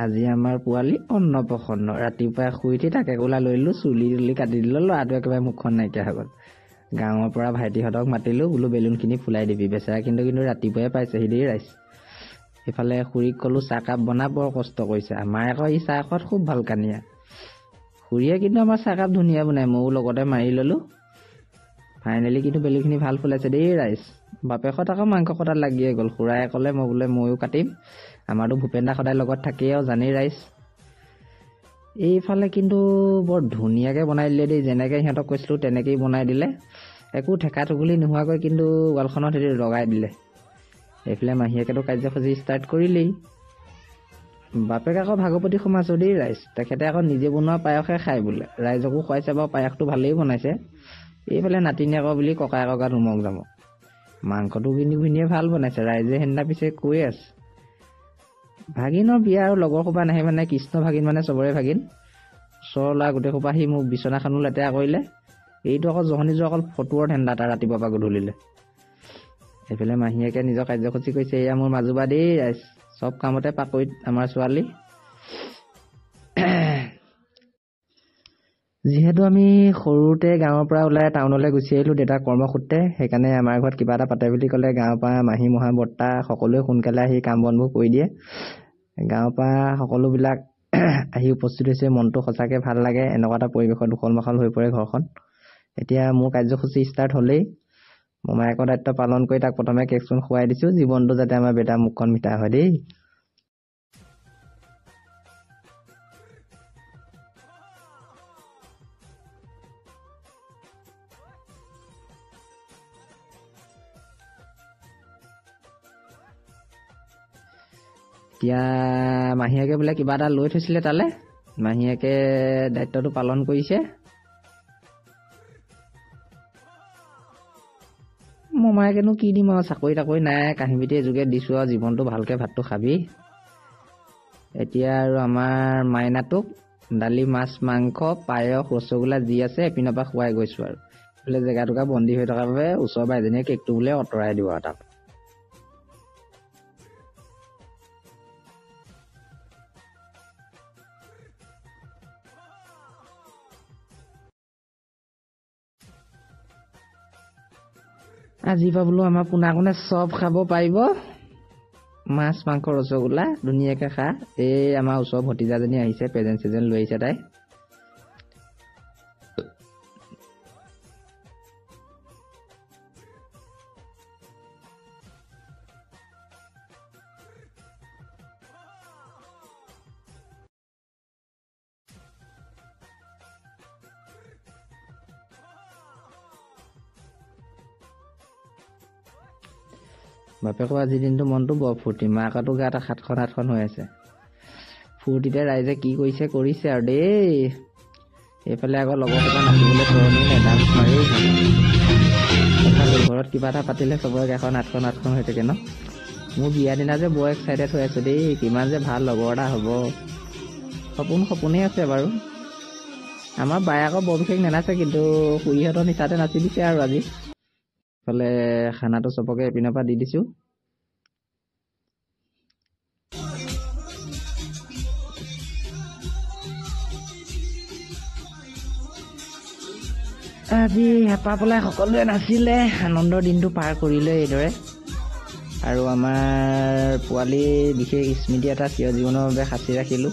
আজি আমাৰ পোৱালি অন্নপ্ৰসন্ন ৰাতিপুৱাই শুই উঠি তাকে কোলা লৈ দিলোঁ চুলি তুলি কাটি দিলোঁ ল'ৰাটো একেবাৰে মুখখন নাইকিয়া হৈ গ'ল গাঁৱৰ পৰা ভাইটিহঁতক মাতিলোঁ বোলো বেলুনখিনি ফুলাই দিবি বেচেৰা কিন্তু ৰাতিপুৱাই পাইছেহি দেই ৰাইজ এইফালে খুৰীক ক'লোঁ চাহকাপ বনা বৰ কষ্ট কৰিছে আমাৰ আকৌ ই চাহ খোৱাত খুব ভাল কানিয়া খুৰীয়ে কিন্তু আমাৰ চাহকাপ ধুনীয়া বনাই ময়ো লগতে মাৰি ল'লোঁ ফাইনেলি কিন্তু বেলুনখিনি ভাল ফুলাইছে দেই ৰাইজ বাপেকত আকৌ মাংস কটাত লাগিয়ে গ'ল খুৰাই ক'লে মই বোলে ময়ো কাটিম আমাৰতো ভূপেন দা সদায় লগত থাকেই আৰু জানেই ৰাইজ এইফালে কিন্তু বৰ ধুনীয়াকৈ বনাই দিলে দেই যেনেকৈ সিহঁতক কৈছিলোঁ তেনেকেই বনাই দিলে একো ঠেকা ঠুগুলি নোহোৱাকৈ কিন্তু ৱালখনত হেৰি লগাই দিলে এইফালে মাহীয়েকেতো কাৰ্যসূচী ষ্টাৰ্ট কৰিলেই বাপেক আকৌ ভাগৱতী সোমাইছোঁ দেই ৰাইজ তেখেতে আকৌ নিজে বনোৱা পায়সে খায় বোলে ৰাইজকো খুৱাইছে বাৰু পায়সটো ভালেই বনাইছে এইফালে নাতিনী আকৌ বুলি ককায়েকৰ গাত উমক যামক মাংসটো কিন্তু ভিনিয়ে ভাল বনাইছে ৰাইজে সেইদিনা পিছে কৈ আছে ভাগিনৰ বিয়া আৰু লগৰ সোপা নাহে মানে কৃষ্ণ ভাগিন মানে চবৰে ভাগিন ওচৰৰ ল'ৰা গোটেই সোপা সি মোক বিচনাখনো লেতেৰা কৰিলে এইটো আকৌ জহনি যোৱা অকল ফটোৰ ধান্দা তাৰ ৰাতিপুৱাৰ পৰা গধূলিলে এইফালে মাহীয়েকে নিজৰ কাৰ্যসূচী কৰিছে এয়া মোৰ মাজুবা দেই ৰাইজ চব কামতে পাকৈত আমাৰ ছোৱালী যিহেতু আমি সৰুতে গাঁৱৰ পৰা ওলাই টাউনলৈ গুচি আহিলোঁ দেউতাৰ কৰ্মসূত্ৰে সেইকাৰণে আমাৰ ঘৰত কিবা এটা পাতে বুলি ক'লে গাঁৱৰ পৰা মাহী মহা বৰ্তা সকলোৱে সোনকালে আহি কাম বনবোৰ কৰি দিয়ে গাঁৱৰ পৰা সকলোবিলাক আহি উপস্থিত হৈছে মনটো সঁচাকৈ ভাল লাগে এনেকুৱা এটা পৰিৱেশত উখল মাখল হৈ পৰে ঘৰখন এতিয়া মোৰ কাৰ্যসূচী ষ্টাৰ্ট হ'লেই মমায়েকৰ দায়িত্ব পালন কৰি তাক প্ৰথমে কেকচোন খুৱাই দিছোঁ জীৱনটো যাতে আমাৰ বেটা মুখখন মিঠা হয় দেই এতিয়া মাহীয়েকে বোলে কিবা এটা লৈ থৈছিলে তালে মাহীয়েকে দায়িত্বটো পালন কৰিছে মমায়েকেনো কি দিম আৰু চাকৰি তাকৰি নাই কাহিনীতে যোগে দিছোঁ আৰু জীৱনটো ভালকৈ ভাতটো খাবি এতিয়া আৰু আমাৰ মাইনাটোক দালি মাছ মাংস পায়স ৰসগোল্লা যি আছে এপিনৰ পৰা খুৱাই গৈছোঁ আৰু বোলে জেগা টুকা বন্দী হৈ থকাৰ বাবে ওচৰৰ বাইজনীয়ে কেকটো বোলে আঁতৰাই দিব আৰু তাত আজি পৰা বোলো আমাৰ পোনা কোনে চব খাব পাৰিব মাছ মাংস ৰসগোল্লা ধুনীয়াকৈ খা এই আমাৰ ওচৰৰ ভতিজাজনী আহিছে প্ৰেজেণ্ট চেজেণ্ট লৈ আহিছে তাই বাপেকৰ আজিৰ দিনটো মনটো বৰ ফূৰ্তি মাকতো গাত 7-8খন হৈ আছে ফূৰ্তিতে ৰাইজে কি কৰিছে আৰু দেই এইফালে আকৌ লগৰ সোপা নাচিবলৈ তৰণি নাই ডান্স মাৰি ঘৰত কিবা এটা পাতিলে চবৰে গাখন 8খন হৈ থাকে ন মোৰ বিয়া দিনা যে বৰ এক্সাইটেড হৈ আছোঁ দেই কিমান যে ভাল লগৰ এটা হ'ব সপোনেই আছে বাৰু আমাৰ বায়ে আকৌ বৰ বিশেষ নেনাচে কিন্তু খুৰীহঁতৰ নিচাতে নাচি দিছে আৰু আজি ফালে খানাটো চবকে এপিনৰ পৰা দি দিছোঁ আজি হেঁপাহ পলাই সকলোৱে নাচিলে আনন্দৰ দিনটো পাৰ কৰিলে এইদৰে আৰু আমাৰ পোৱালি বিশেষ স্মৃতি এটা চিৰ জীৱনৰ বাবে সাঁচি ৰাখিলোঁ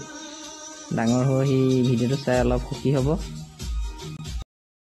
ডাঙৰ হৈ সি ভিডিঅ'টো চাই অলপ সুখী হ'ব